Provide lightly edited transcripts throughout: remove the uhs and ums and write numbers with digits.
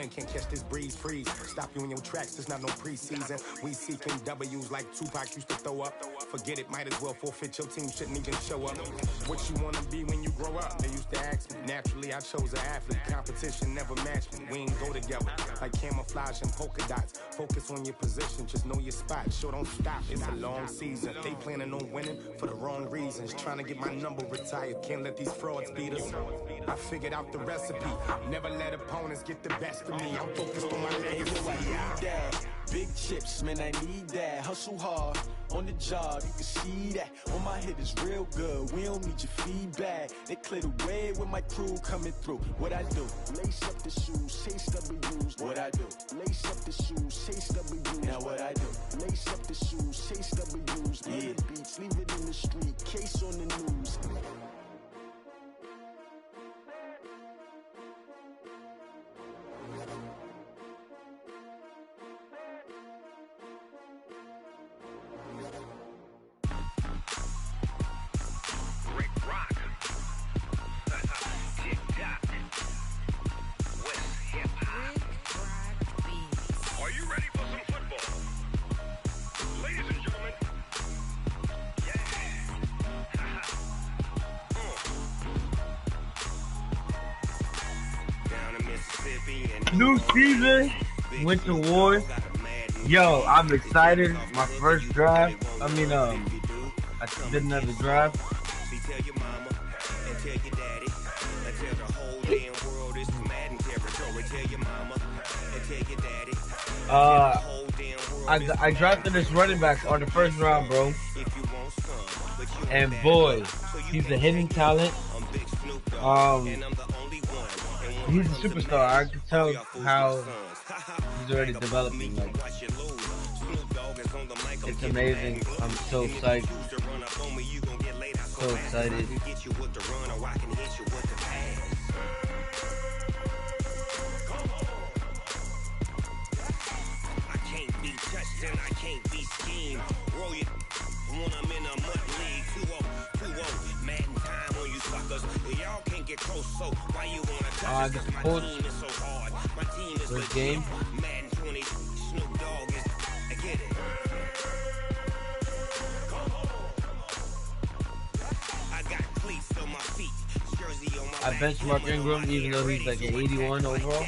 man can't catch this breeze, freeze. Stop you in your tracks, there's not no preseason. We seeking W's like Tupac used to throw up. Forget it, might as well forfeit, your team shouldn't even show up. What you wanna be when you grow up? They used to ask me. Naturally, I chose an athlete. Competition never matched me. We ain't go together like camouflage and polka dots. Focus on your position, just know your spot. Sure, don't stop, it's a long season. They planning on winning for the wrong reasons. Trying to get my number retired, can't let these frauds beat us. I figured out the recipe. Never let opponents get the best of me. I'm focused on my legacy. Big chips, man, I need that. Hustle hard on the job, you can see that. On my head is real good, we don't need your feedback. They clear the way with my crew coming through. What I do? Lace up the shoes, chase W's. What I do? Lace up the shoes, chase W's. Now what I do? Lace up the shoes, chase W's. Yeah, beats, leave it in the street, case on the news. New season, Winter Wars. Yo, I'm excited. My first drive. I did another drive. I drafted this running back on the first round, bro. And boy, he's a hidden talent. He's a superstar. I can tell how he's already developing. Like, it's amazing. I'm so psyched. So excited. I can't be touched and I can't be schemed. Roll it when I'm in a mud league. 2-0, Madden time on you suckers. Y'all can't get close, so why you wanna touch us? My team is so hard. My team is legit. Game. Madden 20, Snoop Dogg is. I get it. I got cleats on my feet, jersey on my I benchmark Ingram even though he's like an 81 overall.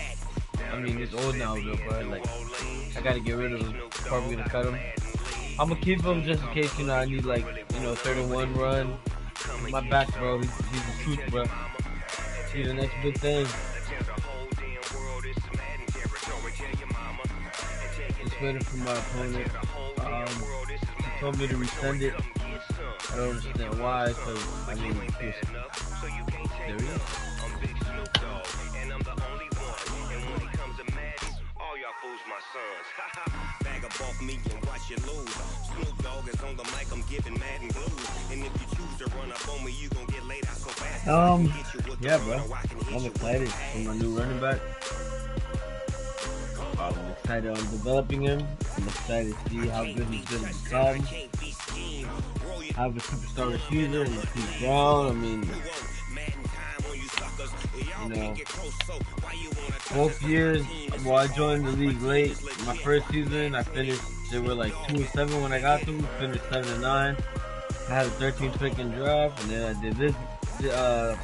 I mean, he's old now, though, but like, I gotta get rid of him. Probably gonna cut him. I'm gonna keep him just in case, you know, I need like, you know, 31 run. My back, bro. He's the truth, bro. See the next big thing. Just waiting for my opponent. He told me to resend it. I don't understand why, so I mean, there he is. Bag up off me and watch you lose. Snoop Dogg is on the mic, I'm giving Madden blues. And if you choose to run up on me, you gon' get laid out so fast. Yeah, bro. I'm excited for my new running back. I'm excited on developing him. I'm excited to see how good he's gonna become. I have a superstar receiver and Steve Brown. I mean, you know, both years, well, I joined the league late. My first season, I finished, they were like 2-7 when I got them, finished 7-9. I had a 13th pick in draft, and then I did this,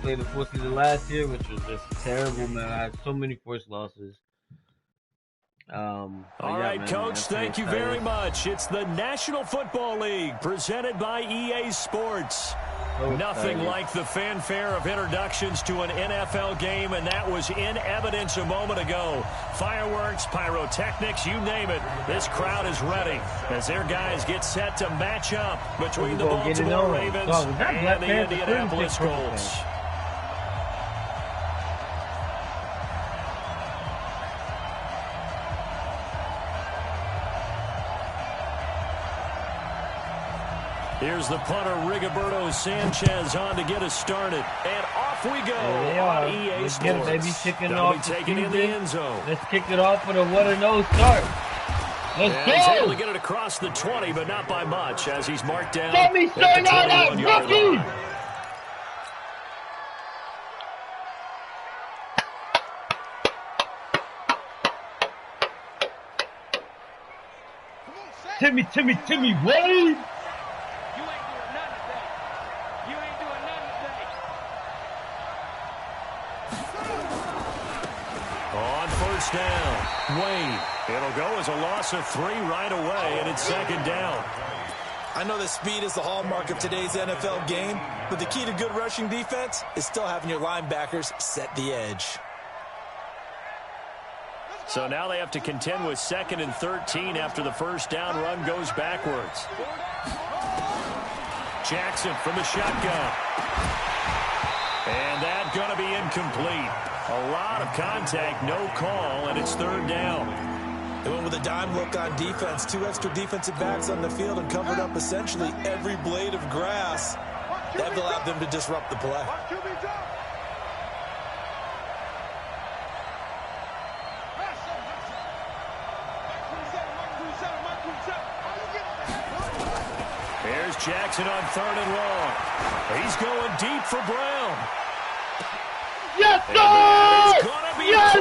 played the fourth season last year, which was just terrible, man. I had so many forced losses. All right, man, Coach, thank you very much. It's the National Football League presented by EA Sports. Nothing like the fanfare of introductions to an NFL game, and that was in evidence a moment ago. Fireworks, pyrotechnics, you name it. This crowd is ready as their guys get set to match up between the Baltimore Ravens and the Indianapolis Colts. Here's the punter, Rigoberto Sanchez, on to get us started. And off we go on EA Sports. Get it, baby. Kicking off taken in the end zone. Let's kick it off with a 1-0 start. Let's go. He's able to get it across the 20, but not by much, as he's marked down Get me started on that rookie. Timmy, Wade! You ain't doing nothing today. You ain't doing nothing today. On first down, Wade. It'll go as a loss of 3 right away, and it's second down. I know that speed is the hallmark of today's NFL game, but the key to good rushing defense is still having your linebackers set the edge. So now they have to contend with 2nd and 13 after the first down run goes backwards. Jackson from the shotgun. And that's going to be incomplete. A lot of contact, no call, and it's 3rd down. They went with a dime look on defense. 2 extra defensive backs on the field and covered up essentially every blade of grass. That allowed them to disrupt the play. Here's Jackson on 3rd and long. He's going deep for Brown. Yes, sir! Yes, sir!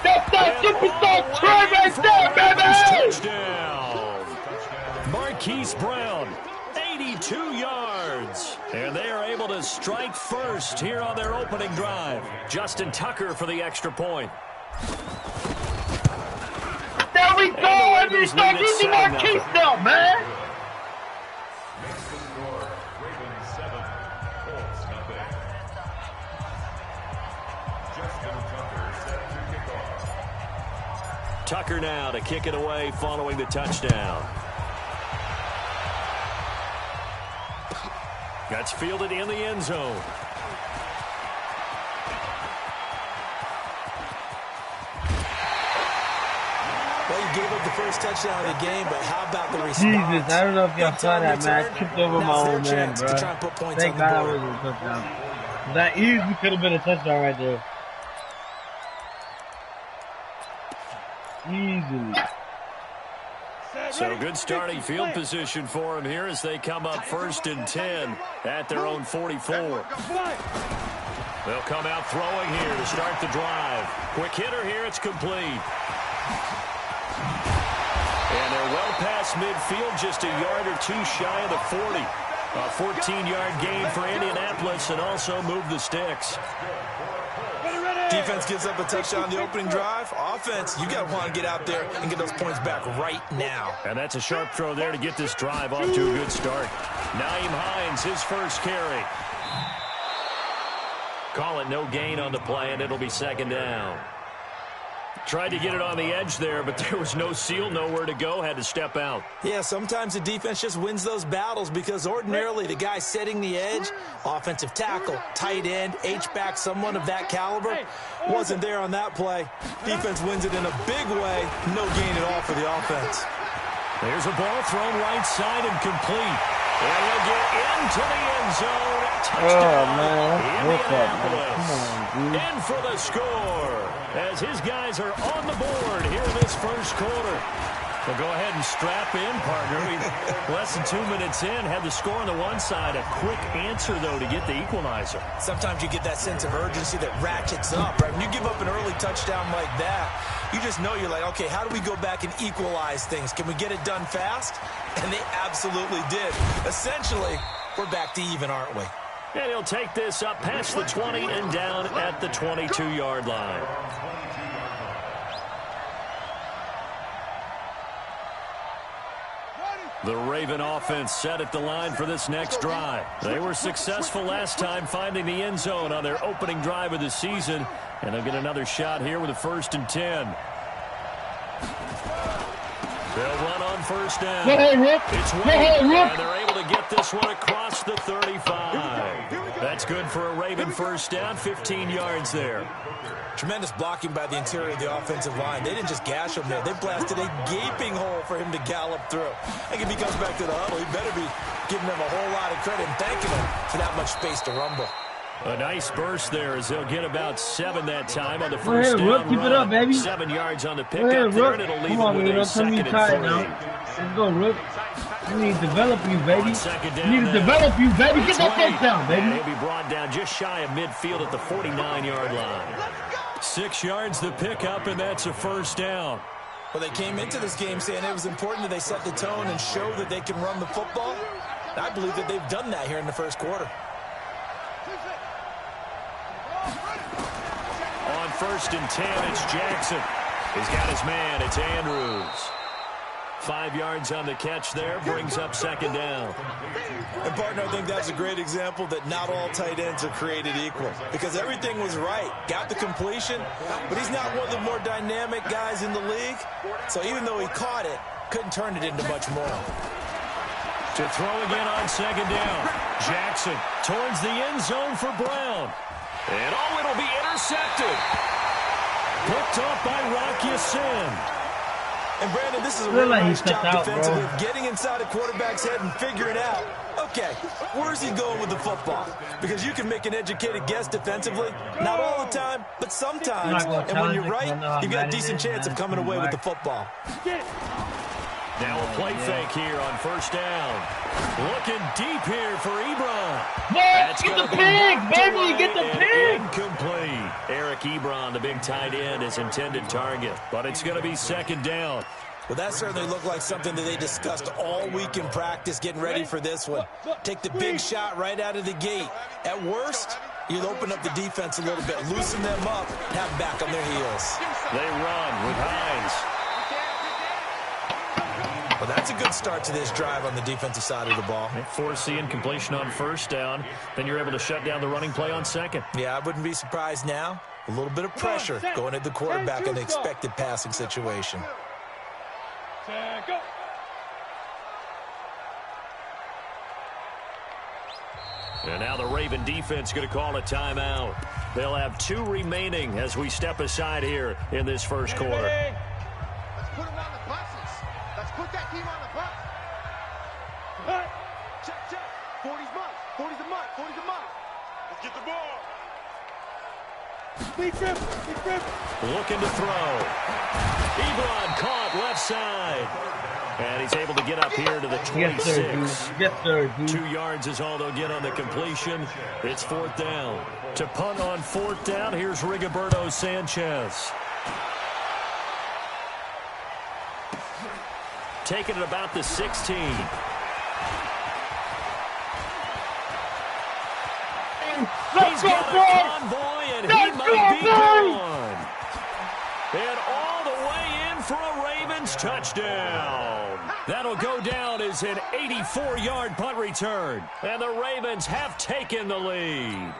That's that superstar Trey right there, baby! Touchdown! Marquise Brown, 82 yards. And they are able to strike first here on their opening drive. Justin Tucker for the extra point. There we go! And we start using Marquise now, man! Tucker now to kick it away following the touchdown. That's fielded in the end zone. Well, you gave up the first touchdown of the game, but how about the response? Jesus, I don't know if y'all saw that, man. I tripped over my own man, bro. Thank God I wasn't a touchdown. That easily could have been a touchdown right there. Easily. So good starting field position for them here as they come up 1st and 10 at their own 44. They'll come out throwing here to start the drive. Quick hitter here, it's complete. And they're well past midfield, just a yard or 2 shy of the 40. A 14-yard gain for Indianapolis and also move the sticks. Defense gives up a touchdown on the opening drive. Offense, you got to want to get out there and get those points back right now. And that's a sharp throw there to get this drive off to a good start. Naeem Hines, his first carry. Call it no gain on the play, and it'll be 2nd down. Tried to get it on the edge there, but there was no seal, nowhere to go, had to step out. Yeah, sometimes the defense just wins those battles because ordinarily the guy setting the edge, offensive tackle, tight end, H-back, someone of that caliber, wasn't there on that play. Defense wins it in a big way, no gain at all for the offense. There's a ball thrown right side and complete. And he'll get into the end zone. Touchdown, Indianapolis. In for the score as his guys are on the board here in this first quarter. So go ahead and strap in, partner. Less than 2 minutes in, had the score on the one side. A quick answer, though, to get the equalizer. Sometimes you get that sense of urgency that ratchets up, right? When you give up an early touchdown like that, you just know you're like, okay, how do we go back and equalize things? Can we get it done fast? And they absolutely did. Essentially, we're back to even, aren't we? And he'll take this up past the 20 and down at the 22-yard line. The Raven offense set at the line for this next drive. They were successful last time finding the end zone on their opening drive of the season, and they'll get another shot here with a 1st and 10. They'll run on first down. It's Wade, and they're able to get this one across the 35. That's good for a Raven first down, 15 yards there. Tremendous blocking by the interior of the offensive line. They didn't just gash him there. They blasted a gaping hole for him to gallop through. I think if he comes back to the huddle, he better be giving them a whole lot of credit and thanking them for that much space to rumble. A nice burst there as they'll get about 7 that time on the first down Rook, keep it up, baby. 7 yards on the pickup there, and it'll leave it with a 2nd and 3. Let's go, Rook. We need to develop you, baby. We need to develop you, baby. Get that first down, baby. And he'll be brought down just shy of midfield at the 49-yard line. 6 yards the pickup, and that's a first down. Well, they came into this game saying it was important that they set the tone and show that they can run the football. And I believe that they've done that here in the first quarter. On 1st and 10, it's Jackson. He's got his man. It's Andrews. 5 yards on the catch there, brings up 2nd down. And, partner, I think that's a great example that not all tight ends are created equal, because everything was right. Got the completion, but he's not one of the more dynamic guys in the league. So even though he caught it, couldn't turn it into much more. To throw again on 2nd down. Jackson towards the end zone for Brown. And it'll be intercepted. Picked off by Rocky Sin. And, Brandon, this is a really nice job defensively of getting inside a quarterback's head and figuring out, okay, where's he going with the football? Because you can make an educated guess defensively, not all the time, but sometimes. And when you're right, you've got a decent chance of coming away with the football. Now a play fake here on 1st down. Looking deep here for Ebron. Get the pig, baby, get the pig. Incomplete. Eric Ebron, the big tight end, is intended target. But it's going to be 2nd down. Well, that certainly looked like something that they discussed all week in practice, getting ready for this one. Take the big shot right out of the gate. At worst, you'll open up the defense a little bit, loosen them up, have them back on their heels. They run with Hines. Well, that's a good start to this drive on the defensive side of the ball. Force the incompletion on 1st down. Then you're able to shut down the running play on 2nd. Yeah, I wouldn't be surprised now. A little bit of pressure going at the quarterback in the expected passing situation. And now the Raven defense going to call a timeout. They'll have 2 remaining as we step aside here in this first quarter. Let's put them on the buses. Let's put that team on the bus. Check, check. 40's mine. 40's a mine. 40's a mine. Let's get the ball. Big grip. Big grip. Looking to throw. Ebron caught left side. And he's able to get up here to the 26. Yes, sir, dude. 2 yards is all they'll get on the completion. It's 4th down. To punt on 4th down, here's Rigoberto Sanchez. Taking it about the 16. He's got a convoy, and he might be gone. And all the way in for a Ravens touchdown. That'll go down as an 84-yard punt return. And the Ravens have taken the lead.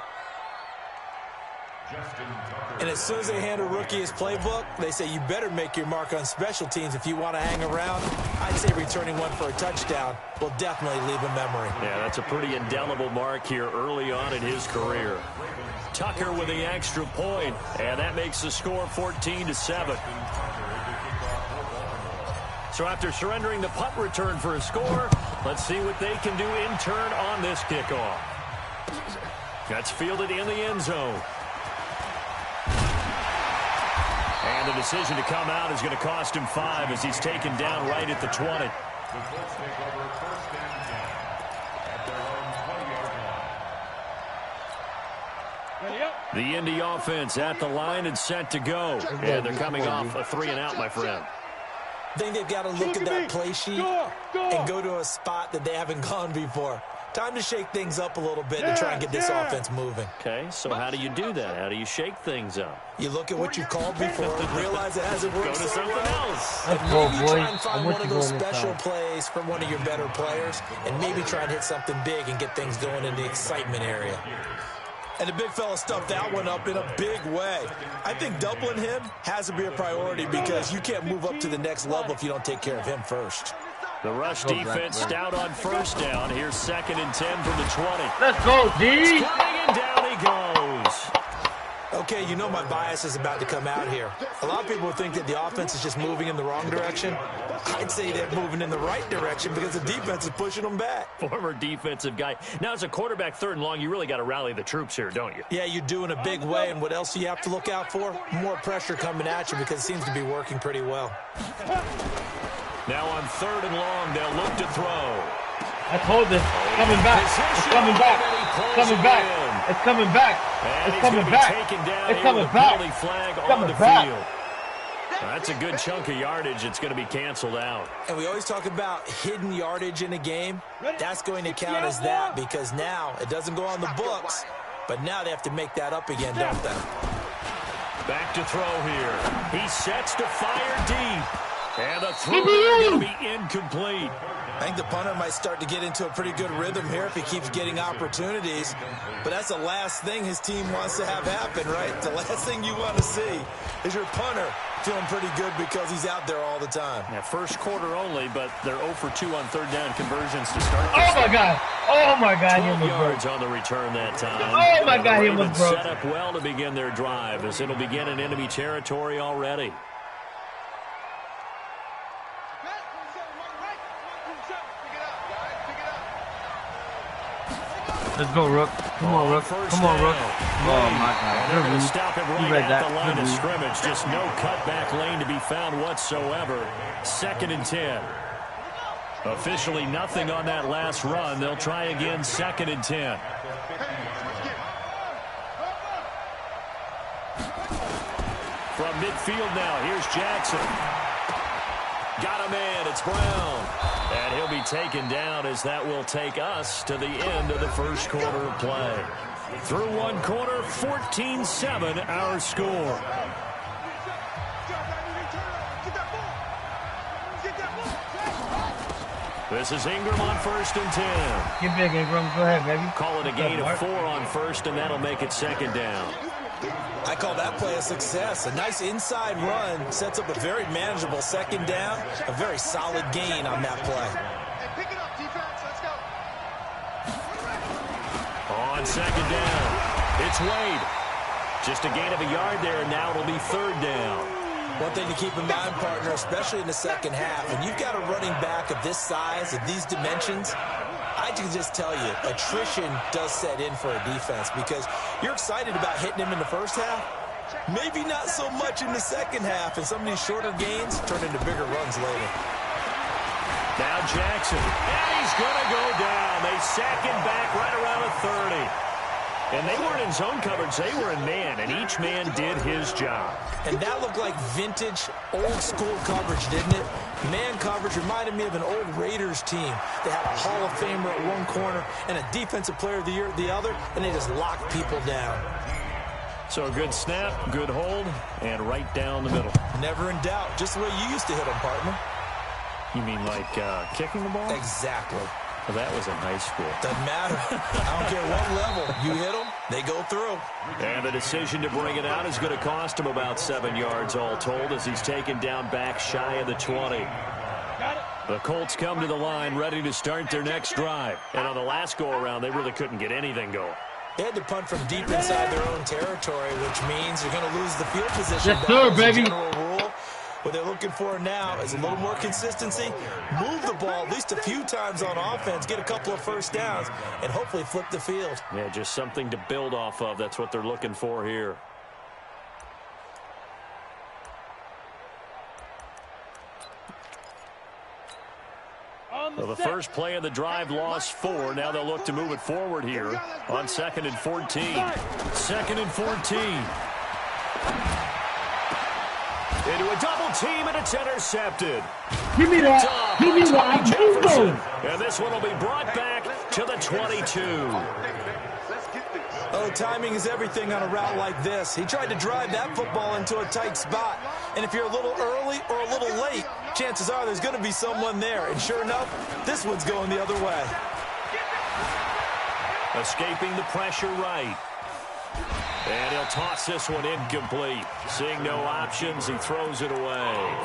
And as soon as they hand a rookie his playbook, they say you better make your mark on special teams if you want to hang around. I'd say returning one for a touchdown will definitely leave a memory. Yeah, that's a pretty indelible mark here early on in his career. Tucker with the extra point, and that makes the score 14-7. So after surrendering the punt return for a score, let's see what they can do in turn on this kickoff. That's fielded in the end zone. And the decision to come out is going to cost him 5 as he's taken down right at the 20. The Indy offense at the line and set to go. And they're coming off a 3-and-out, my friend. I think they've got to look at that play sheet and go to a spot that they haven't gone before. Time to shake things up a little bit to try and get this offense moving. Okay, so how do you do that? How do you shake things up? You look at what you've called before, realize it hasn't worked Go to something else. And maybe try and find one of those special plays from one of your better players, and maybe try and hit something big and get things going in the excitement area. And the big fella stuffed that one up in a big way. I think doubling him has to be a priority because you can't move up to the next level if you don't take care of him first. The rush defense stout on 1st down. Here's 2nd and 10 from the 20. Let's go, D. Coming and down he goes. Okay, you know my bias is about to come out here. A lot of people think that the offense is just moving in the wrong direction. I'd say they're moving in the right direction because the defense is pushing them back. Former defensive guy. Now, as a quarterback 3rd and long, you really got to rally the troops here, don't you? Yeah, you do in a big way. And what else do you have to look out for? More pressure coming at you because it seems to be working pretty well. Now on 3rd and long, they'll look to throw. Let's hold this. It's coming back. It's coming back. It's coming back. It's coming back. It's coming back. It's coming back. Flag It's on coming the back. field. That's a good chunk of yardage. It's going to be canceled out. And we always talk about hidden yardage in a game. That's going to count as that because now it doesn't go on the books, but now they have to make that up again, don't they? Back to throw here. He sets to fire deep. And the throw is going to be incomplete. I think the punter might start to get into a pretty good rhythm here if he keeps getting opportunities. But that's the last thing his team wants to have happen, right? The last thing you want to see is your punter feeling pretty good because he's out there all the time. Yeah, first quarter only, but they're 0 for 2 on third down conversions to start. Oh, my God. Oh, my God. 12 yards on the return that time. Oh, my God. He was broke. Set up well to begin their drive as it'll begin in enemy territory already. Let's go, Rook. Come on, Rook. Come on, Rook. Oh, my God. They're going to stop him right at the line of scrimmage. Just no cutback lane to be found whatsoever. 2nd and 10. Officially nothing on that last run. They'll try again 2nd and 10. From midfield now, here's Jackson. Got a man, it's Brown. And he'll be taken down as that will take us to the end of the first quarter of play. Through one quarter, 14-7 our score. This is Ingram on 1st and 10. Get big, Ingram. Go ahead, baby. Call it a gain of 4 on 1st, and that'll make it 2nd down. I call that play a success. A nice inside run sets up a very manageable 2nd down. A very solid gain on that play. Pick it up, defense. Let's go. On 2nd down, it's Wade. Just a gain of a yard there, and now it'll be 3rd down. One thing to keep in mind, partner, especially in the second half, when you've got a running back of this size, of these dimensions, I can just tell you, attrition does set in for a defense because you're excited about hitting him in the first half. Maybe not so much in the second half, and some of these shorter gains turn into bigger runs later. Now Jackson, and he's going to go down. They sack him back right around the 30. And they weren't in zone coverage, they were in man, and each man did his job. And that looked like vintage, old-school coverage, didn't it? Man coverage reminded me of an old Raiders team. They had a Hall of Famer at one corner and a Defensive Player of the Year at the other, and they just locked people down. So a good snap, good hold, and right down the middle. Never in doubt, just the way you used to hit them, partner. You mean like kicking the ball? Exactly. Well, that was in high school. Doesn't matter. I don't care what level. You hit them, they go through. And the decision to bring it out is going to cost him about 7 yards all told as he's taken down back shy of the 20. The Colts come to the line ready to start their next drive. And on the last go-around, they really couldn't get anything going. They had to punt from deep inside their own territory, which means you're going to lose the field position. Yes, sir, baby. General rule. What they're looking for now is a little more consistency, move the ball at least a few times on offense, get a couple of first downs, and hopefully flip the field. Yeah, just something to build off of. That's what they're looking for here. So the first play of the drive lost 4. Now they'll look to move it forward here on 2nd and 14. 2nd and 14. Into a double team, and it's intercepted. Give me that. Give me that. And this one will be brought back to the 22. Oh, timing is everything on a route like this. He tried to drive that football into a tight spot. And if you're a little early or a little late, chances are there's going to be someone there. And sure enough, this one's going the other way. Escaping the pressure right. And he'll toss this one incomplete. Seeing no options, he throws it away.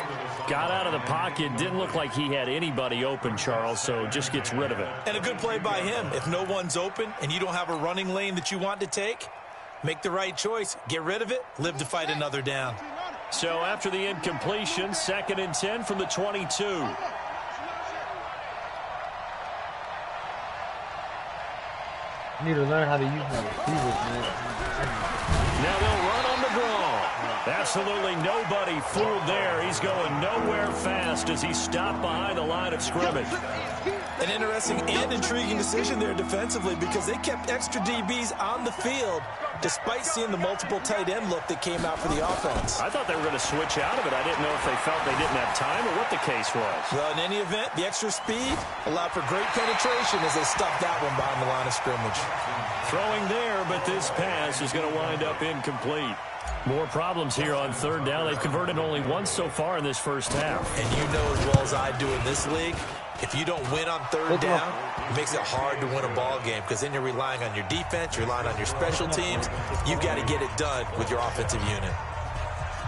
Got out of the pocket. Didn't look like he had anybody open, Charles, so just gets rid of it. And a good play by him. If no one's open and you don't have a running lane that you want to take, make the right choice. Get rid of it. Live to fight another down. So after the incompletion, 2nd and 10 from the 22. I need to learn how to use my receivers, man. Now they'll run on the draw. Absolutely nobody fooled there. He's going nowhere fast as he stopped behind the line of scrimmage. An interesting and intriguing decision there defensively because they kept extra DBs on the field despite seeing the multiple tight end look that came out for the offense. I thought they were going to switch out of it. I didn't know if they felt they didn't have time or what the case was. Well, in any event, the extra speed allowed for great penetration as they stuffed that one behind the line of scrimmage. Throwing there, but this pass is going to wind up incomplete. More problems here on third down. They've converted only once so far in this first half. And you know as well as I do in this league, if you don't win on third down, it makes it hard to win a ball game because then you're relying on your defense, you're relying on your special teams. You've got to get it done with your offensive unit.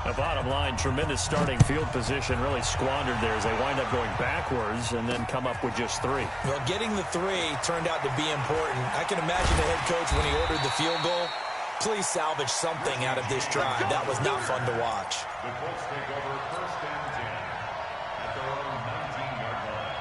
The bottom line, tremendous starting field position, really squandered there as they wind up going backwards and then come up with just 3. Well, getting the 3 turned out to be important. I can imagine the head coach when he ordered the field goal. Please salvage something out of this drive. That was not fun to watch. The Colts take over first and 10 at their own 19-yard line.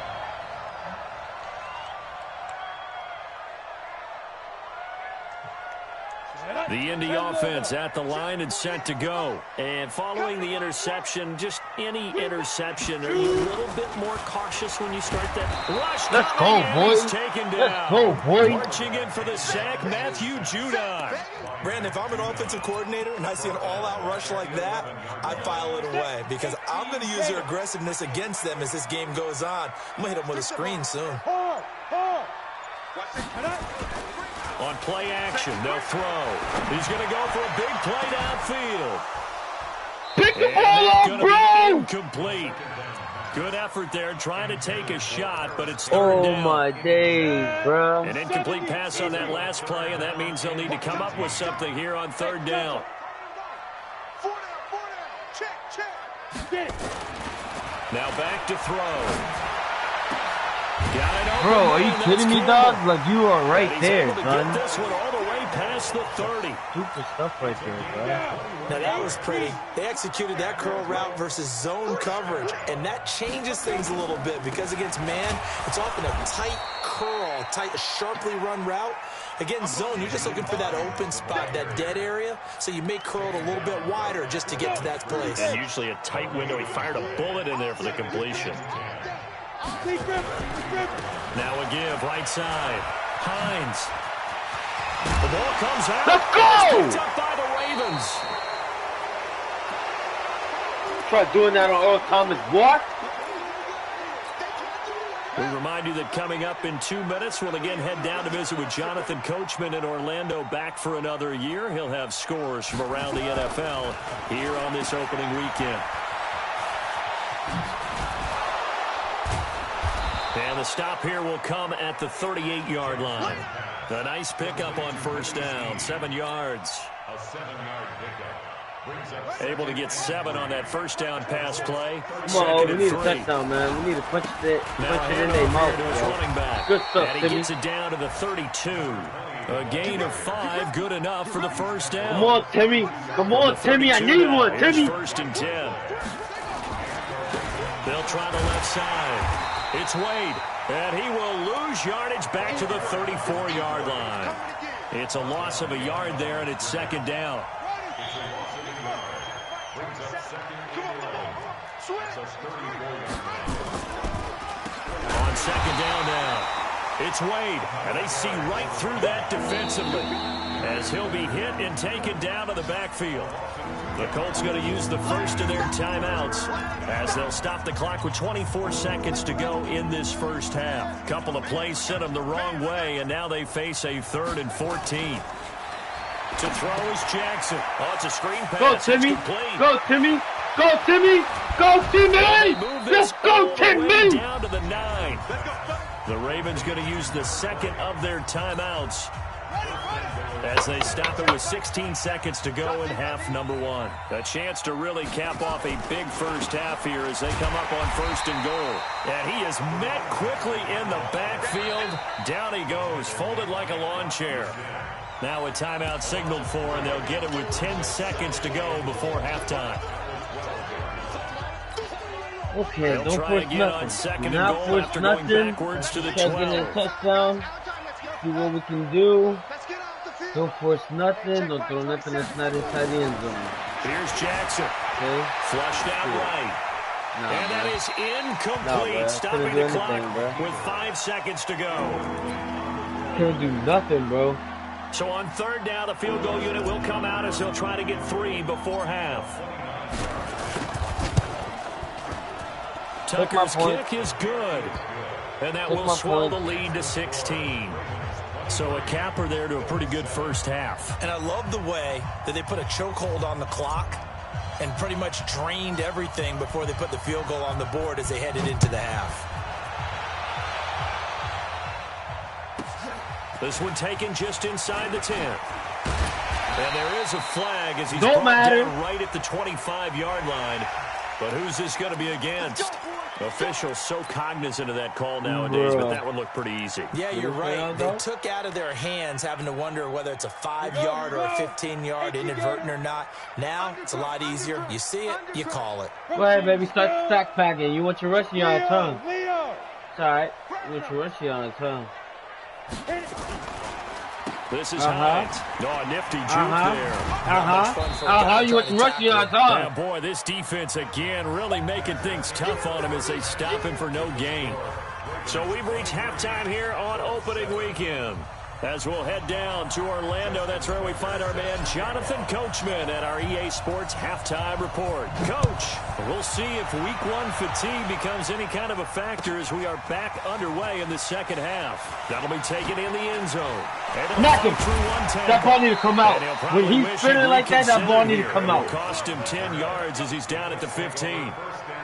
The Indy offense at the line and set to go. And following the interception, just any interception, are you a little bit more cautious when you start that rush? Let's go, boy. Taken down. Let's go, boy. Marching in for the sack, Matthew Judon. Brandon, if I'm an offensive coordinator and I see an all-out rush like that, I file it away because I'm going to use their aggressiveness against them as this game goes on. I'm going to hit them with a screen soon. On play action, they'll throw. He's going to go for a big play downfield. Pick the ball up, bro! Incomplete. Good effort there, trying to take a shot, but it's third down. Oh, my days, bro. An incomplete pass on that last play, and that means they'll need to come up with something here on third down. 4 down. Check. Now back to throw. Got it open. Bro, are you kidding me, dog? Like, you are right there, Get son. this one all the way past the 30. Super stuff right there, bro. Now, that was pretty. They executed that curl route versus zone coverage, and that changes things a little bit because against man, it's often a tight curl, a sharply run route. Against zone, you're just looking for that open spot, that dead area, so you may curl it a little bit wider just to get to that place. And usually a tight window. He fired a bullet in there for the completion. Now a give, right side. Hines. The ball comes out. Let's go! Picked up by the Ravens. Try doing that on Earl Thomas. What? We remind you that coming up in 2 minutes, we'll again head down to visit with Jonathan Coachman in Orlando, back for another year. He'll have scores from around the NFL here on this opening weekend. And the stop here will come at the 38-yard line. A nice pickup on first down, 7 yards. A 7-yard pickup. Able to get 7 on that first down pass play. Come on, we need a touchdown, man. We need to punch it in their mouth. Running back. Good stuff, and he Timmy. gets it down to the 32. A gain of 5, good enough for the first down. Come on, Timmy. Come on, Timmy. I need one, Here's Timmy. first and 10. They'll try the left side. It's Wade, and he will lose yardage back to the 34-yard line. It's a loss of a yard there, and it's second down. On second down now, it's Wade, and they see right through that defensively as he'll be hit and taken down to the backfield. The Colts going to use the first of their timeouts as they'll stop the clock with 24 seconds to go in this first half. Couple of plays sent them the wrong way, and now they face a 3rd and 14. To throw is Jackson. Oh, it's a screen pass. Go, Timmy. Go, Timmy. Go, Timmy. Go, Timmy. Let's go, Timmy. Down to the 9. The Ravens going to use the second of their timeouts as they stop it with 16 seconds to go in half number 1. A chance to really cap off a big first half here as they come up on 1st and goal. And he is met quickly in the backfield. Down he goes, folded like a lawn chair. Now a timeout signaled for, and they'll get it with 10 seconds to go before halftime. Okay, They'll don't try force again nothing. on second Do and not goal force after nothing. going backwards to the Try to get a 12. touchdown. See what we can do. Don't force nothing. Don't throw nothing that's not inside the end zone. Here's Jackson. Okay. Flushed out right. And that is incomplete. Stopping the clock with 5 seconds to go. Couldn't do nothing, bro. So on third down, the field goal unit will come out as they'll try to get 3 before half. Tucker's kick is good. And that will swell the lead to 16. So a capper there to a pretty good first half. And I love the way that they put a chokehold on the clock and pretty much drained everything before they put the field goal on the board as they headed into the half. This one taken just inside the 10. And there is a flag as he's brought down right at the 25-yard line. But who's this going to be against? Officials so cognizant of that call nowadays, but that one looked pretty easy. Yeah, you're right. They took out of their hands having to wonder whether it's a 5-yard or a 15-yard, inadvertent or not. Now, it's a lot easier. You see it, you call it. Go ahead, baby. Start the stack packing. You want your rushy on the tongue. It's all right. You want your rushy on the tongue. This is Hines. No, nifty juke there. You want your rushy on the tongue. Yeah, boy, this defense again really making things tough on him as they stop him for no gain. So we've reached halftime here on opening weekend. As we'll head down to Orlando, that's where we find our man Jonathan Coachman at our EA Sports Halftime Report. Coach, we'll see if Week 1 fatigue becomes any kind of a factor as we are back underway in the second half. That'll be taken in the end zone. Knock him. That ball need to come out. When he's spinning like that, that ball need to come out. It'll cost him 10 yards as he's down at the 15.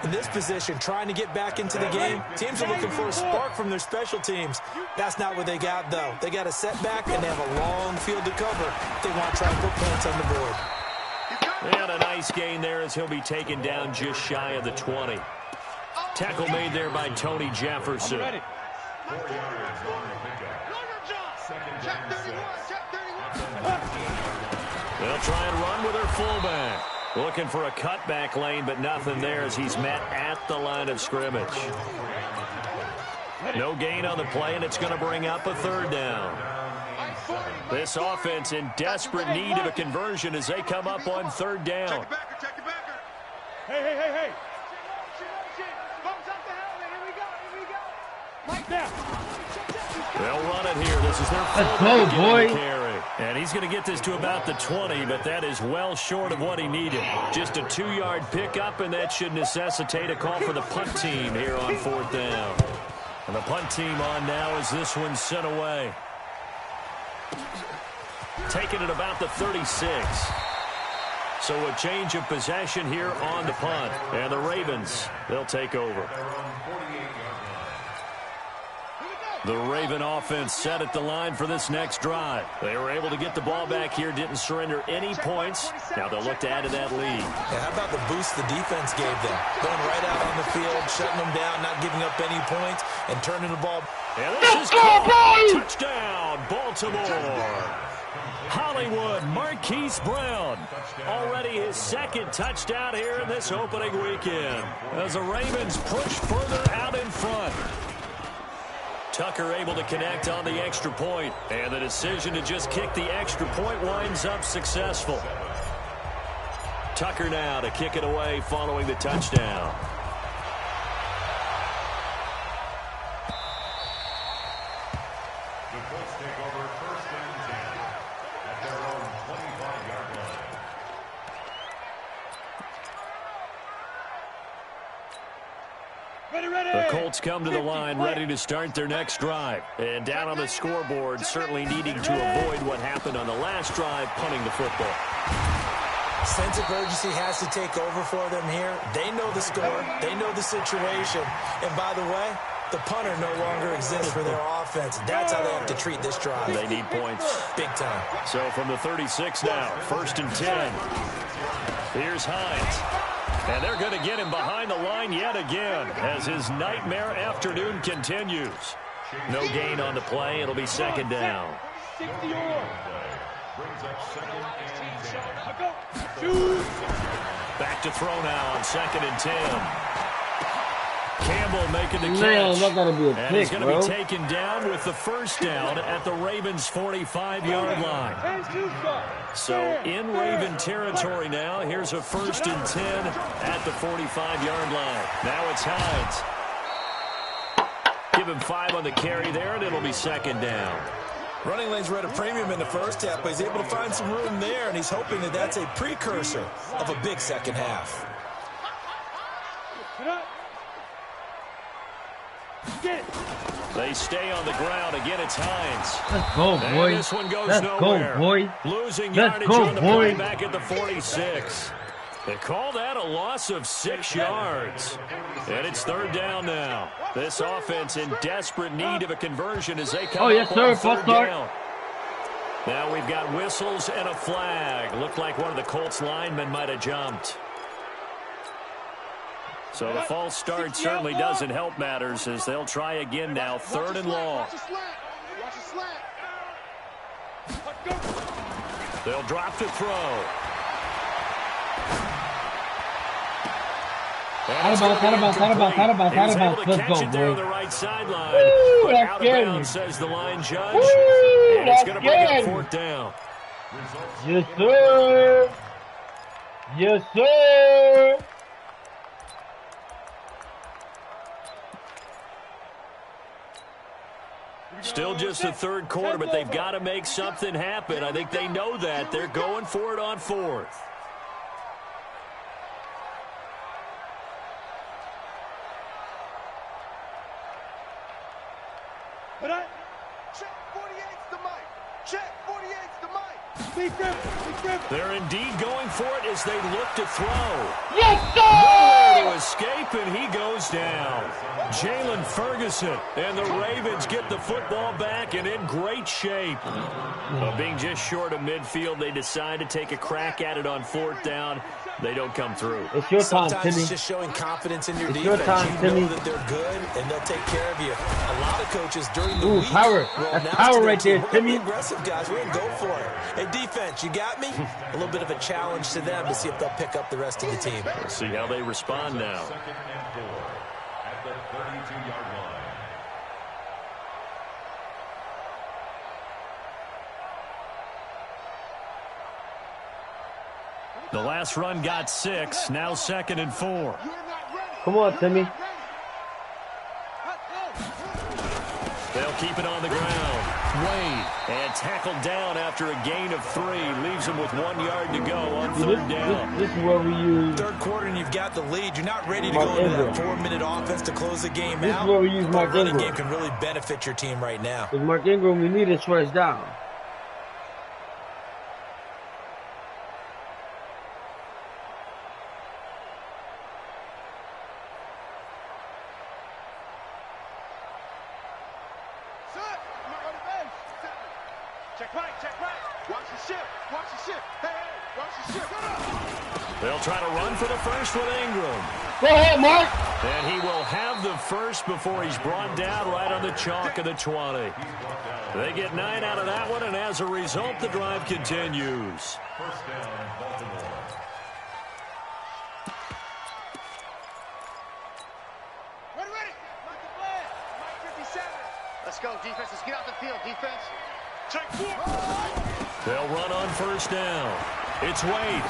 In this position, trying to get back into the game, teams are looking for a spark from their special teams. That's not what they got, though. They got a setback, and they have a long field to cover. They want to try and put points on the board. And a nice gain there as he'll be taken down just shy of the 20. Tackle made there by Tony Jefferson. Check 31, check 31. They'll try and run with their fullback. Looking for a cutback lane, but nothing there as he's met at the line of scrimmage. No gain on the play, and it's going to bring up a third down. This offense in desperate need of a conversion as they come up on third down. Check your backer. Hey. Like that. They'll run it here. This is their Let's go, boy. Carry. And he's going to get this to about the 20, but that is well short of what he needed. Just a 2-yard pickup, and that should necessitate a call for the punt team here on fourth down. And the punt team on now as this one's sent away. Taking it about the 36. So a change of possession here on the punt. And the Ravens, they'll take over. The Raven offense set at the line for this next drive. They were able to get the ball back here, didn't surrender any points. Now they'll look to add to that lead. Yeah, how about the boost the defense gave them? Going right out on the field, shutting them down, not giving up any points, and turning the ball. And this is caught. Touchdown, Baltimore. Hollywood Marquise Brown. Already his second touchdown here in this opening weekend. As the Ravens push further out in front. Tucker able to connect on the extra point, and the decision to just kick the extra point winds up successful. Tucker now to kick it away following the touchdown. The Colts take over first and 10 at their own 25-yard line. The Colts come to the line ready to start their next drive. And down on the scoreboard, certainly needing to avoid what happened on the last drive, punting the football. Sense of urgency has to take over for them here. They know the score. They know the situation. And by the way, the punter no longer exists for their offense. That's how they have to treat this drive. They need points. Big time. So from the 36 now, first and 10. Here's Hines. And they're going to get him behind the line yet again as his nightmare afternoon continues. No gain on the play. It'll be second down. Back to throw now on second and 10. Campbell making the catch. Man, that gotta be a and pick, he's going to bro. be taken down with the first down at the Ravens' 45-yard line. So in Raven territory now. Here's a 1st and 10 at the 45-yard line. Now it's Hines. Give him 5 on the carry there, and it'll be 2nd down. Running lanes were at a premium in the first half, but he's able to find some room there, and he's hoping that that's a precursor of a big second half. They stay on the ground. Again, it's Hines. Let's go, boy. And this one goes Let's nowhere. go, boy. Losing Let's yardage go, on the boy. play back at the 46. They call that a loss of 6 yards. And it's 3rd down now. This offense in desperate need of a conversion as they come up on 3rd down. Now we've got whistles and a flag. Looked like one of the Colts linemen might have jumped. So the false start certainly doesn't help matters as they'll try again now. 3rd and long. They'll drop to throw. Out of bounds. Let's go, there on the boy. right sideline. Woo, But that's out of scary. bounds, says the line judge. Woo, And it's that's going to bring up scary. 4th down. Yes, sir. Yes, sir. Still just the 3rd quarter, but they've got to make something happen. I think they know that. They're going for it on 4th. Check 48's the mic. Check 48's the mic. They're indeed going for it as they look to throw. Yes, Nowhere sir. to escape, and he goes down. Jalen Ferguson and the Ravens get the football back and in great shape. Being just short of midfield, they decide to take a crack at it on 4th down. They don't come through. It's your time, Sometimes Timmy. it's just showing confidence in your It's defense. your time, you Timmy. know that they're good, and they'll take care of you. A lot of coaches during the Ooh, week power. will That's announce power to their right there, team, we're gonna be Timmy. aggressive, guys. We're going to go for it. Hey, defense, you got me? A little bit of a challenge to them to see if they'll pick up the rest of the team. We'll see how they respond now. 2nd and 4 at the 32-yard line. The last run got 6. Now 2nd and 4. Come on, Timmy. They'll keep it on the ground. Wade, and tackled down after a gain of 3. Leaves him with 1 yard to go on 3rd down. This is where we use. 3rd quarter, and you've got the lead. You're not ready to go into that 4-minute offense to close the game This out. is where we use But Mark running Ingram. game can really benefit your team right now. With Mark Ingram, we need his first down. Check right. Watch the ship. Hey, watch the ship. They'll try to run for the first with Ingram. Go ahead, Mark. And he will have the first before he's brought down right on the chalk of the 20. They get 9 out of that one, and as a result, the drive continues. 1st down, Baltimore. Ready. Lock the play. Mike 57. Let's go, defense. Let's get out the field, defense. Check 4. They'll run on 1st down. It's Wade.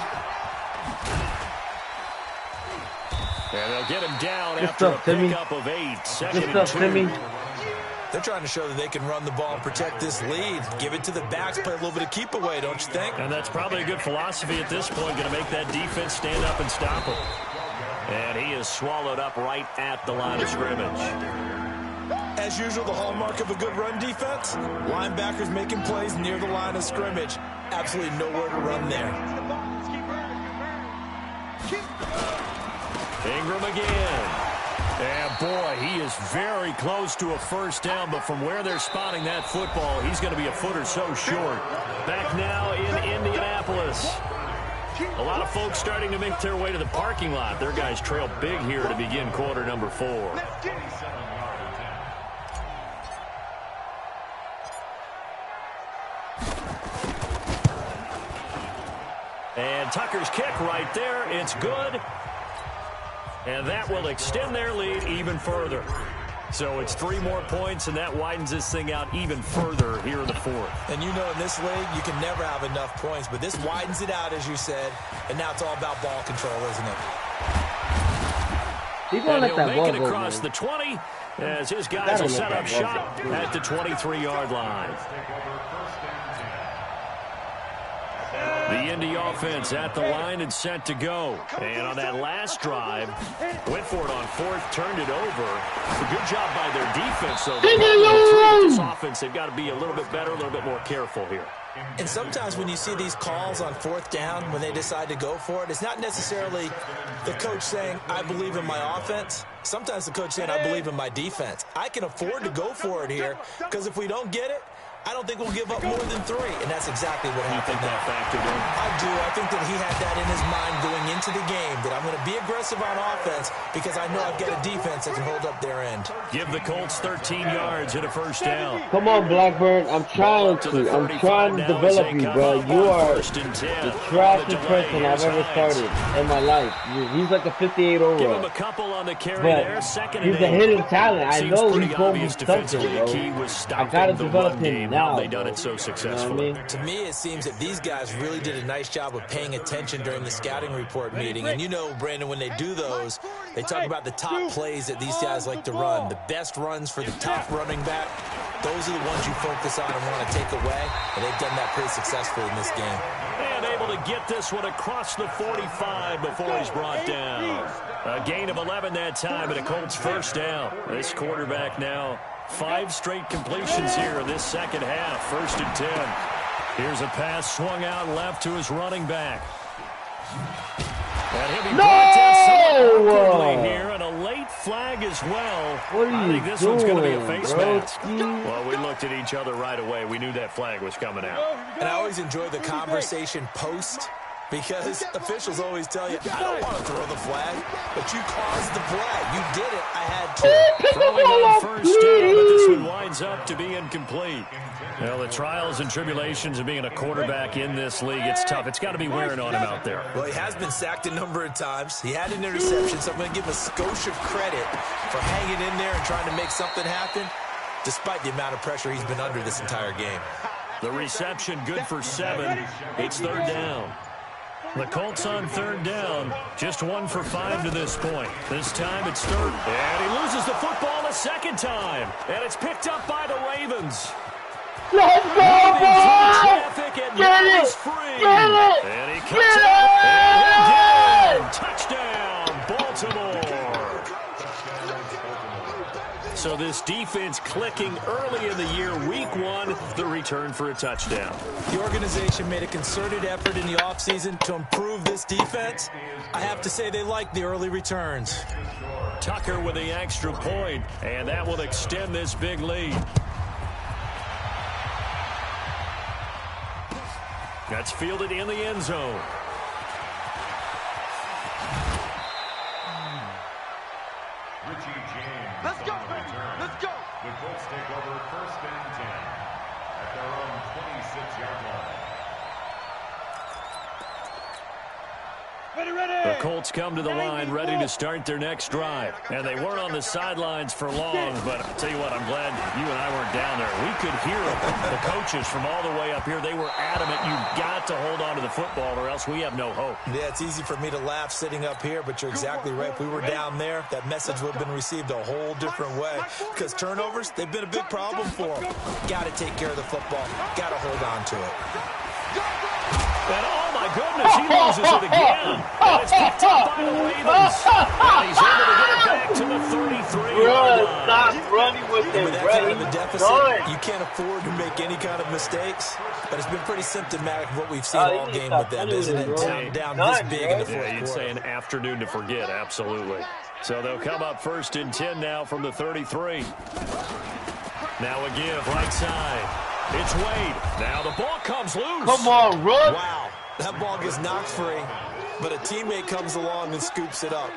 And they'll get him down Good after stuff, a Timmy. pickup of 8. Good 2nd and stuff, 2. Timmy. They're trying to show that they can run the ball and protect this lead. Give it to the backs, play a little bit of keep away, don't you think? And that's probably a good philosophy at this point, going to make that defense stand up and stop him. And he is swallowed up right at the line of scrimmage. As usual, the hallmark of a good run defense, linebackers making plays near the line of scrimmage. Absolutely nowhere to run there. Ingram again. And boy, he is very close to a first down, but from where they're spotting that football, he's going to be a foot or so short. Back now in Indianapolis. A lot of folks starting to make their way to the parking lot. Their guys trail big here to begin quarter number 4. And Tucker's kick right there. It's good. And that will extend their lead even further. So it's 3 more points, and that widens this thing out even further here in the fourth. And you know in this league, you can never have enough points, but this widens it out, as you said, and now it's all about ball control, isn't it? And he'll make it across the 20 as his guys will set up shop at the 23-yard line. The Indy offense at the line and set to go. And on that last drive, went for it on 4th, turned it over. A good job by their defense, though. This offense, they've got to be a little bit better, a little bit more careful here. And sometimes when you see these calls on 4th down, when they decide to go for it, it's not necessarily the coach saying, I believe in my offense. Sometimes the coach saying, I believe in my defense. I can afford to go for it here, because if we don't get it, I don't think we'll give up more than 3, and that's exactly what happened there. I do. I think that he had that in his mind going into the game, that I'm going to be aggressive on offense because I know I've got a defense that can hold up their end. Give the Colts 13 yards and a 1st down. Come on, Blackburn. I'm trying to develop you, bro. You are the trashiest person I've ever started in my life. He's like a 58 overall. Give him a couple on the carry there. Second he's a hidden talent. I know he's going to be something, bro. I got to develop him. Now they done it so successfully. You know what I mean? To me, it seems that these guys really did a nice job of paying attention during the scouting report meeting. And you know, Brandon, when they do those, they talk about the top plays that these guys like to run, the best runs for the top running back. Those are the ones you focus on and want to take away, and they've done that pretty successfully in this game. And able to get this one across the 45 before he's brought down. A gain of 11 that time, and a Colts 1st down. This quarterback now 5 straight completions here in this second half. 1st and 10. Here's a pass swung out left to his running back. And he'll be brought down awkwardly here, and a late flag as well. I think this one's going to be a face mask. Well, we looked at each other right away. We knew that flag was coming out. And I always enjoy the conversation post, because officials always tell you, I don't want to throw the flag, but you caused the play. You did it. I had to. Throwing on 1st down, but this one winds up to be incomplete. Well, the trials and tribulations of being a quarterback in this league, it's tough. It's got to be wearing on him out there. Well, he has been sacked a number of times. He had an interception, so I'm going to give him a skosh of credit for hanging in there and trying to make something happen, despite the amount of pressure he's been under this entire game. The reception good for 7. It's 3rd down. The Colts on 3rd down, just 1 for 5 to this point. This time it's 3rd, and he loses the football a 2nd time, and it's picked up by the Ravens. Let's go, boy! Get it! Get it! And he cuts it, and again, touchdown, Baltimore. So this defense clicking early in the year, week 1, the return for a touchdown. The organization made a concerted effort in the offseason to improve this defense. I have to say they like the early returns. Tucker with the extra point, and that will extend this big lead. That's fielded in the end zone. Let's go, baby. Let's go. The Colts take over 1st and 10 at their own 26-yard line. The Colts come to the line ready to start their next drive. And they weren't on the sidelines for long, but I'll tell you what, I'm glad you and I weren't down there. We could hear the coaches from all the way up here. They were adamant, you've got to hold on to the football or else we have no hope. Yeah, it's easy for me to laugh sitting up here, but you're exactly right. If we were down there, that message would have been received a whole different way. Because turnovers, they've been a big problem for them. Got to take care of the football. Got to hold on to it. And oh my goodness, he loses it again. And it's picked up by the Ravens. And he's able to get it back to the 33-yard line. Stop running with him, With that kind of a deficit, you can't afford to make any kind of mistakes. But it's been pretty symptomatic of what we've seen all game with them, isn't it? Down this big in the fourth quarter. You'd say an afternoon to forget, absolutely. So they'll come up 1st and 10 now from the 33. Now a give, right side. It's Wade. Now the ball comes loose. Come on, run. Wow, that ball gets knocked free, but a teammate comes along and scoops it up.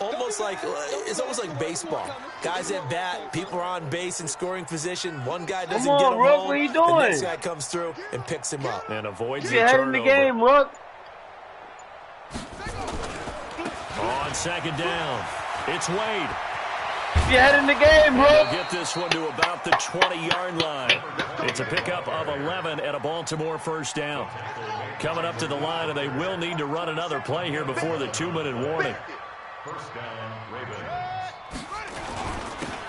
It's almost like baseball. Guys at bat, people are on base in scoring position. One guy doesn't get him home. What are you doing? The next guy comes through and picks him up. And avoids the turnover. Get ahead in the game, Rook. On second down, it's Wade. You're ahead in the game, bro. They'll get this one to about the 20-yard line. It's a pickup of 11 and a Baltimore first down. Coming up to the line, and they will need to run another play here before the 2-minute warning. First down, Ravens.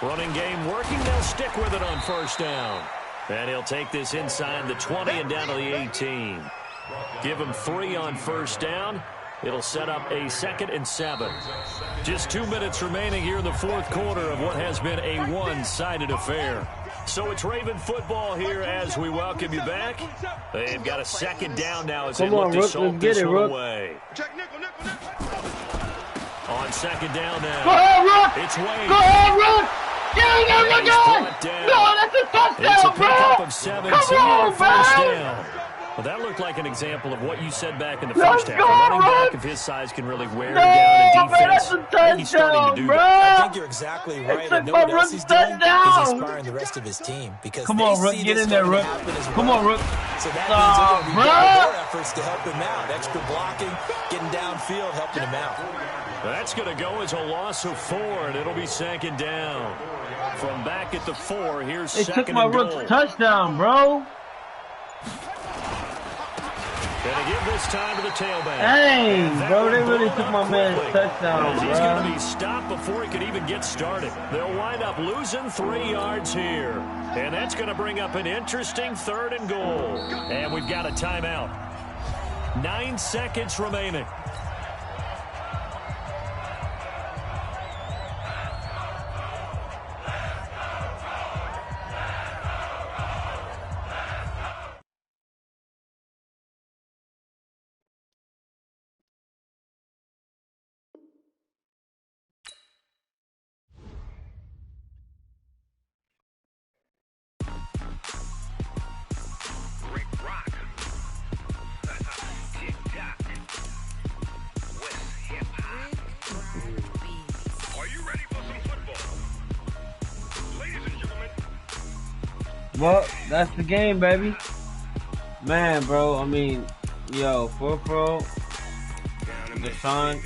Running game working. They'll stick with it on first down. And he'll take this inside the 20 and down to the 18. Give him 3 on first down. It'll set up a 2nd and 7. Just 2 minutes remaining here in the fourth quarter of what has been a one-sided affair. So it's Raven football here as we welcome you back. They've got a 2nd down now as they look to salt this one away. On 2nd down now. Go ahead, Rook. It's Wade. Go ahead, Rook. No, that's a touchdown, it's a pickup bro. of 7. Come on, first man. down. Well, that looked like an example of what you said back in the first half. A running back of his size can really wear down a defense. Man, He's starting to do bro. that. I think you're exactly right. And know what else he's doing? He's inspiring the rest of his team. Because Come on, Rook, get in there, Rook. Come on, Rook. So that means they're going to be doing more efforts to help him out. Extra blocking, getting downfield, helping him out. That's going to go as a loss of 4, and it'll be 2nd down. From back at the 4, here's They 2nd took and my goal. Rook's touchdown, bro. Gonna give this time to the tailback. Dang, bro, they really took my man's touchdown, He's going to bro. be stopped before he could even get started. They'll wind up losing 3 yards here. And that's going to bring up an interesting 3rd and goal. And we've got a timeout. 9 seconds remaining. Well, that's the game, baby. Man, bro, I mean, yo, 4-4, Deshaun,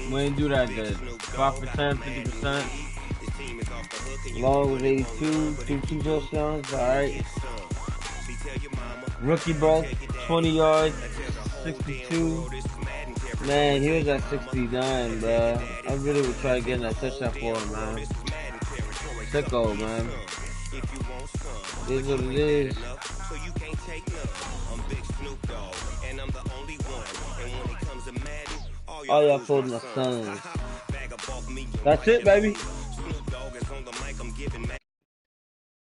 we didn't do that good. 5%, 50%. Long was 82, 2 touchdowns, alright. Rookie ball, 20 yards, 62. Man, he was at 69, bro. I really would try to get that touchdown for him, man. Sicko, man. It is what it is. All y'all folding my sons. That's it, baby.